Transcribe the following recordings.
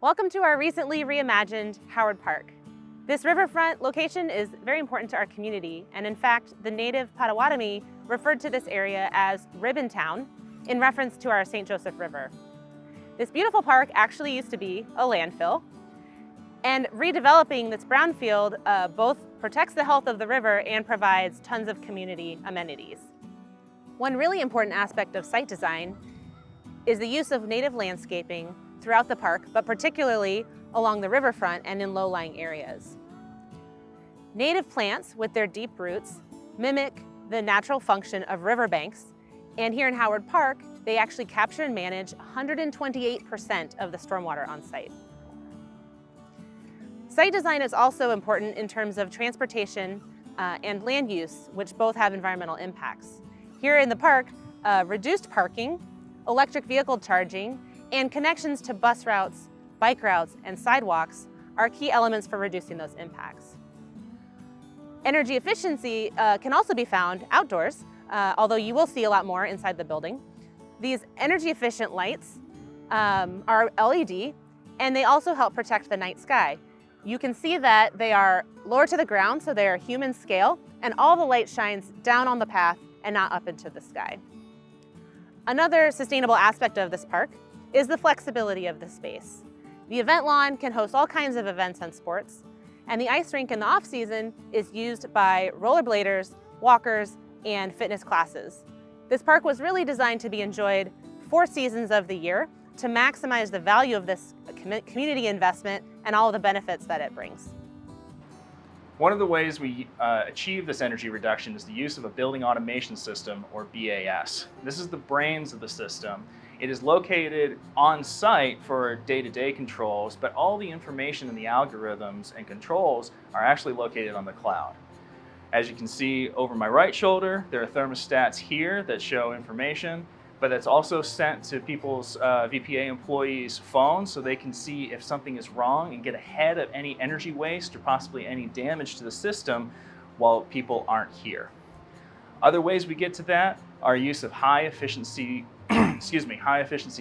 Welcome to our recently reimagined Howard Park. This riverfront location is very important to our community, and in fact, the native Potawatomi referred to this area as Ribbon Town in reference to our St. Joseph River. This beautiful park actually used to be a landfill, and redeveloping this brownfield both protects the health of the river and provides tons of community amenities. One really important aspect of site design is the use of native landscaping throughout the park, but particularly along the riverfront and in low-lying areas. Native plants with their deep roots mimic the natural function of riverbanks, and here in Howard Park, they actually capture and manage 128% of the stormwater on site. Site design is also important in terms of transportation and land use, which both have environmental impacts. Here in the park, reduced parking, electric vehicle charging, and connections to bus routes, bike routes, and sidewalks are key elements for reducing those impacts. Energy efficiency can also be found outdoors, although you will see a lot more inside the building. These energy efficient lights are LED, and they also help protect the night sky. You can see that they are lower to the ground, so they are human scale, and all the light shines down on the path and not up into the sky. Another sustainable aspect of this park is the flexibility of the space. The event lawn can host all kinds of events and sports, and the ice rink in the off-season is used by rollerbladers, walkers, and fitness classes. This park was really designed to be enjoyed 4 seasons of the year to maximize the value of this community investment and all of the benefits that it brings. One of the ways we achieve this energy reduction is the use of a building automation system, or BAS. This is the brains of the system. It is located on site for day-to-day controls, but all the information and the algorithms and controls are actually located on the cloud. As you can see over my right shoulder, there are thermostats here that show information, but that's also sent to people's VPA employees' phones so they can see if something is wrong and get ahead of any energy waste or possibly any damage to the system while people aren't here. Other ways we get to that are use of high efficiency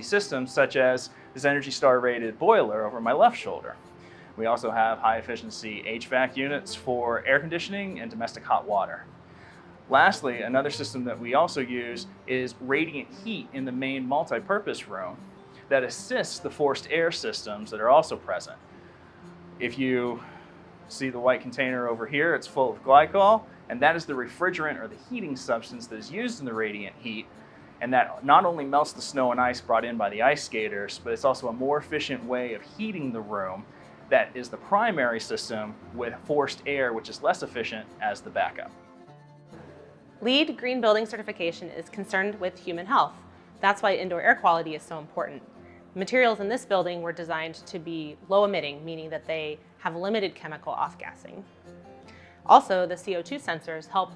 systems, such as this Energy Star rated boiler over my left shoulder. We also have high efficiency HVAC units for air conditioning and domestic hot water. Lastly, another system that we also use is radiant heat in the main multi-purpose room that assists the forced air systems that are also present. If you see the white container over here, it's full of glycol, and that is the refrigerant or the heating substance that is used in the radiant heat, and that not only melts the snow and ice brought in by the ice skaters, but it's also a more efficient way of heating the room that is the primary system with forced air, which is less efficient, as the backup. LEED Green Building Certification is concerned with human health. That's why indoor air quality is so important. The materials in this building were designed to be low emitting, meaning that they have limited chemical off-gassing. Also, the CO2 sensors help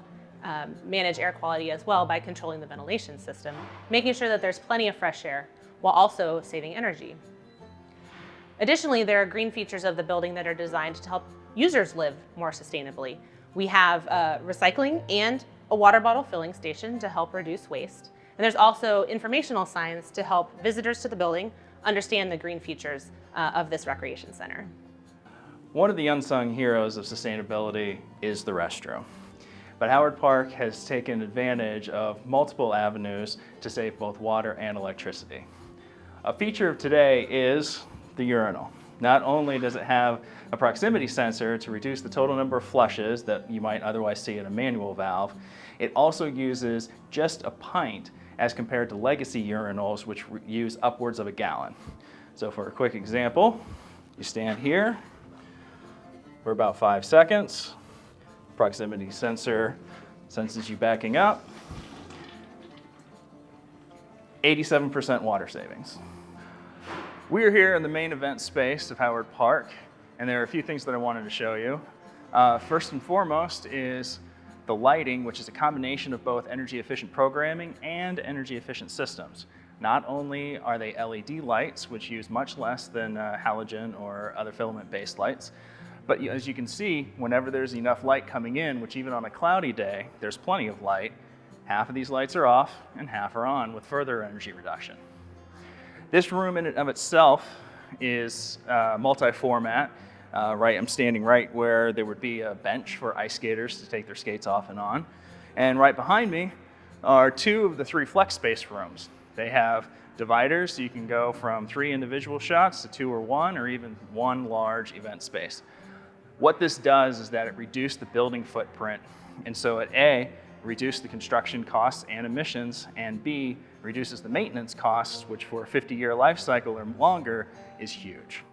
manage air quality as well by controlling the ventilation system, making sure that there's plenty of fresh air while also saving energy. Additionally, there are green features of the building that are designed to help users live more sustainably. We have recycling and a water bottle filling station to help reduce waste. And there's also informational signs to help visitors to the building understand the green features of this recreation center. One of the unsung heroes of sustainability is the restroom. But Howard Park has taken advantage of multiple avenues to save both water and electricity. A feature of today is the urinal. Not only does it have a proximity sensor to reduce the total number of flushes that you might otherwise see in a manual valve, it also uses just a pint as compared to legacy urinals, which use upwards of a gallon. So for a quick example, you stand here for about 5 seconds. Proximity sensor senses you backing up. 87% water savings. We are here in the main event space of Howard Park, and there are a few things that I wanted to show you. First and foremost is the lighting, which is a combination of both energy efficient programming and energy efficient systems. Not only are they LED lights, which use much less than halogen or other filament-based lights, but as you can see, whenever there's enough light coming in, which even on a cloudy day, there's plenty of light, half of these lights are off and half are on with further energy reduction. This room in and of itself is multi-format. Right, I'm standing right where there would be a bench for ice skaters to take their skates off and on. And right behind me are 2 of the 3 flex space rooms. They have dividers, so you can go from 3 individual shots to 2 or 1, or even 1 large event space. What this does is that it reduced the building footprint, and so it A, reduced the construction costs and emissions, and B, reduces the maintenance costs, which for a 50-year life cycle or longer is huge.